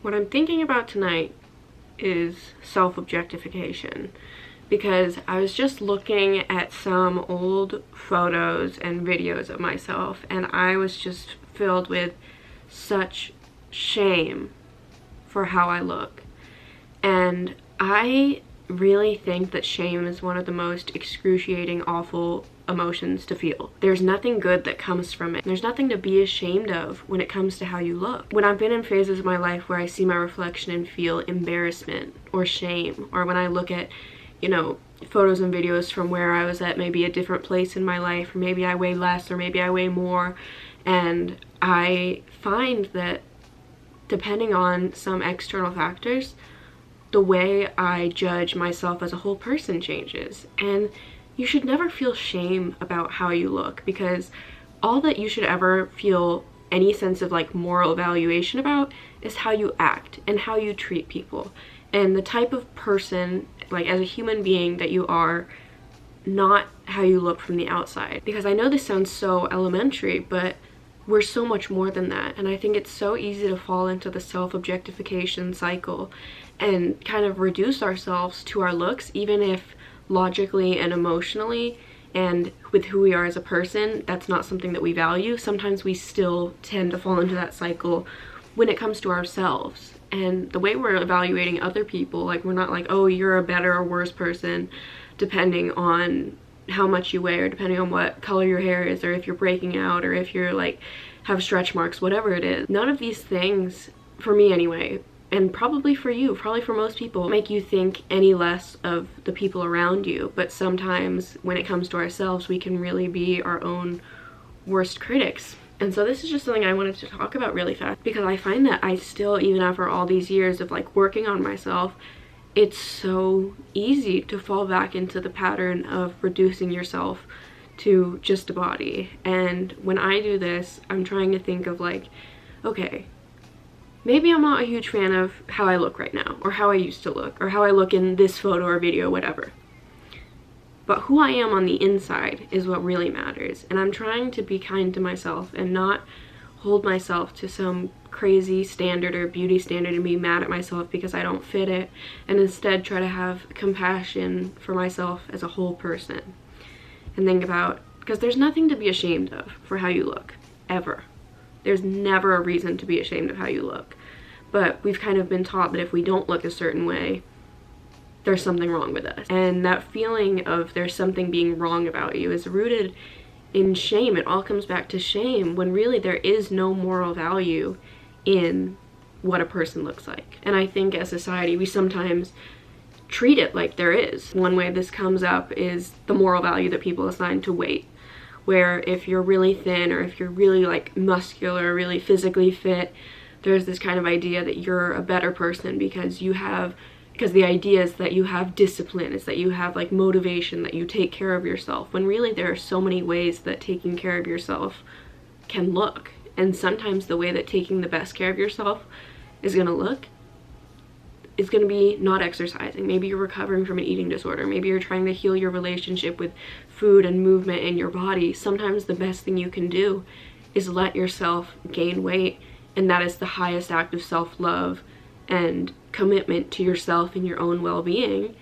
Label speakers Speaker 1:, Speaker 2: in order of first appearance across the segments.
Speaker 1: What I'm thinking about tonight is self-objectification, because I was just looking at some old photos and videos of myself, and I was just filled with such shame for how I look. And I really think that shame is one of the most excruciating, awful emotions to feel. There's nothing good that comes from it. There's nothing to be ashamed of when it comes to how you look. When I've been in phases of my life where I see my reflection and feel embarrassment or shame, or when I look at, you know, photos and videos from where I was at maybe a different place in my life, or maybe I weigh less or maybe I weigh more, and I find that depending on some external factors, the way I judge myself as a whole person changes. And you should never feel shame about how you look, because all that you should ever feel any sense of like moral evaluation about is how you act and how you treat people and the type of person, like as a human being, that you are, not how you look from the outside. Because I know this sounds so elementary, but we're so much more than that. And I think it's so easy to fall into the self-objectification cycle and kind of reduce ourselves to our looks, even if logically and emotionally and with who we are as a person, that's not something that we value. Sometimes we still tend to fall into that cycle when it comes to ourselves. And the way we're evaluating other people, like we're not like, oh, you're a better or worse person depending on how much you weigh, or depending on what color your hair is, or if you're breaking out, or if you're like have stretch marks, whatever it is. None of these things, for me anyway, and probably for you, probably for most people, make you think any less of the people around you. But sometimes when it comes to ourselves, we can really be our own worst critics. And so this is just something I wanted to talk about really fast, because I find that I still, even after all these years of like working on myself, it's so easy to fall back into the pattern of reducing yourself to just a body. And when I do this, I'm trying to think of like, okay, maybe I'm not a huge fan of how I look right now, or how I used to look, or how I look in this photo or video, whatever. But who I am on the inside is what really matters. And I'm trying to be kind to myself and not hold myself to some crazy standard or beauty standard and be mad at myself because I don't fit it, and instead try to have compassion for myself as a whole person. And think about, because there's nothing to be ashamed of for how you look, ever. There's never a reason to be ashamed of how you look. But we've kind of been taught that if we don't look a certain way, there's something wrong with us. And that feeling of there's something being wrong about you is rooted in shame. It all comes back to shame, when really there is no moral value in what a person looks like. And I think as society, we sometimes treat it like there is. One way this comes up is the moral value that people assign to weight, where if you're really thin, or if you're really like muscular, really physically fit, there's this kind of idea that you're a better person because the idea is that you have discipline, is that you have like motivation, that you take care of yourself, when really there are so many ways that taking care of yourself can look. And sometimes the way that taking the best care of yourself is gonna look is gonna be not exercising. Maybe you're recovering from an eating disorder. Maybe you're trying to heal your relationship with food and movement in your body. Sometimes the best thing you can do is let yourself gain weight, and that is the highest act of self-love and commitment to yourself and your own well-being.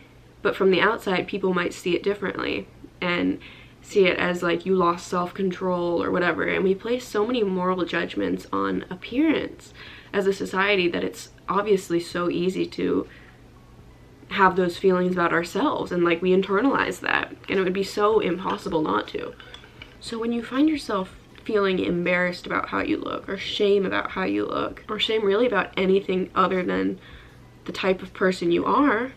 Speaker 1: But from the outside, people might see it differently and see it as like you lost self-control or whatever. And we place so many moral judgments on appearance as a society that it's obviously so easy to have those feelings about ourselves, and like we internalize that, and it would be so impossible not to. So when you find yourself feeling embarrassed about how you look, or shame about how you look, or shame really about anything other than the type of person you are,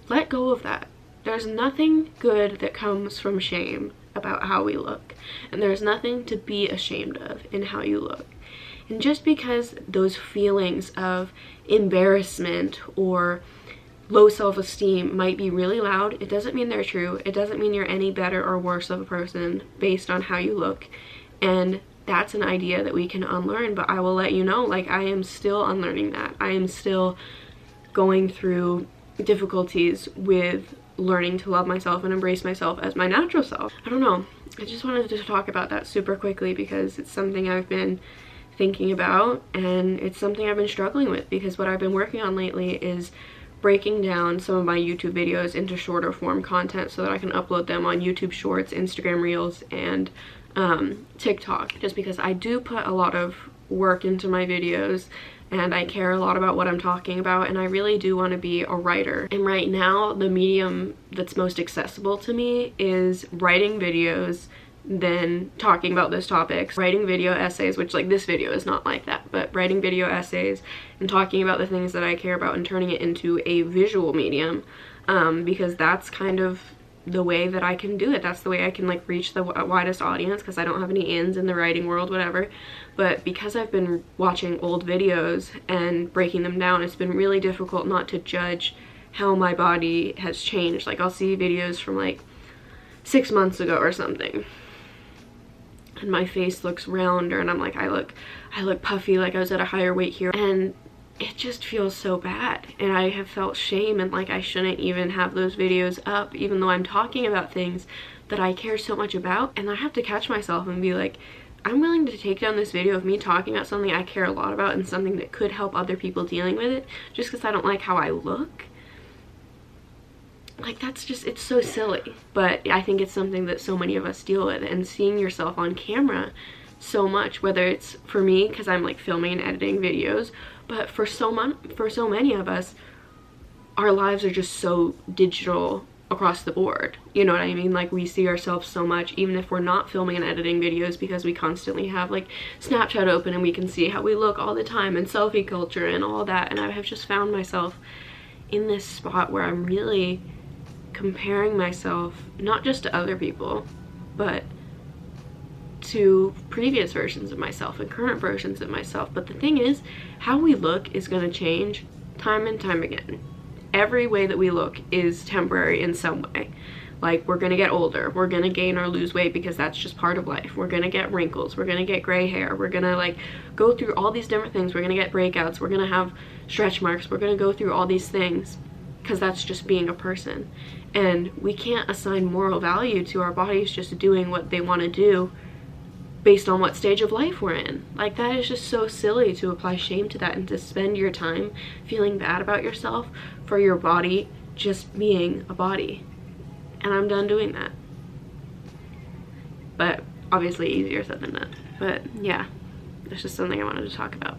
Speaker 1: let go of that. There's nothing good that comes from shame about how we look, and there's nothing to be ashamed of in how you look. And just because those feelings of embarrassment or low self-esteem might be really loud, it doesn't mean they're true. It doesn't mean you're any better or worse of a person based on how you look. And that's an idea that we can unlearn. But I will let you know, like, I am still unlearning that. I am still going through difficulties with learning to love myself and embrace myself as my natural self. I don't know. I just wanted to talk about that super quickly because it's something I've been thinking about, and it's something I've been struggling with, because what I've been working on lately is breaking down some of my YouTube videos into shorter form content so that I can upload them on YouTube Shorts, Instagram Reels, and TikTok, just because I do put a lot of work into my videos and I care a lot about what I'm talking about, and I really do want to be a writer. And right now, the medium that's most accessible to me is writing videos, then talking about those topics, writing video essays, which like this video is not like that, but writing video essays and talking about the things that I care about and turning it into a visual medium, because that's kind of the way that I can do it. That's the way I can like reach the widest audience, because I don't have any ins in the writing world, whatever. But because I've been watching old videos and breaking them down, it's been really difficult not to judge how my body has changed. Like I'll see videos from like 6 months ago or something, and my face looks rounder, and I'm like, I look puffy, like I was at a higher weight here, and it just feels so bad. And I have felt shame, and like I shouldn't even have those videos up, even though I'm talking about things that I care so much about. And I have to catch myself and be like, I'm willing to take down this video of me talking about something I care a lot about and something that could help other people dealing with it, just because I don't like how I look. Like that's just, it's so silly. But I think it's something that so many of us deal with, and seeing yourself on camera so much, whether it's for me because I'm like filming and editing videos, but for so many of us, our lives are just so digital across the board, you know what I mean? Like we see ourselves so much, even if we're not filming and editing videos, because we constantly have like Snapchat open and we can see how we look all the time, and selfie culture and all that. And I have just found myself in this spot where I'm really comparing myself not just to other people, but to previous versions of myself and current versions of myself. But the thing is, how we look is going to change time and time again. Every way that we look is temporary in some way. Like we're gonna get older, we're gonna gain or lose weight because that's just part of life. We're gonna get wrinkles, we're gonna get gray hair, we're gonna like go through all these different things. We're gonna get breakouts, we're gonna have stretch marks, we're gonna go through all these things, because that's just being a person. And we can't assign moral value to our bodies just doing what they want to do based on what stage of life we're in. Like that is just so silly to apply shame to that, and to spend your time feeling bad about yourself for your body just being a body. And I'm done doing that. But obviously easier said than done. But yeah, it's just something I wanted to talk about.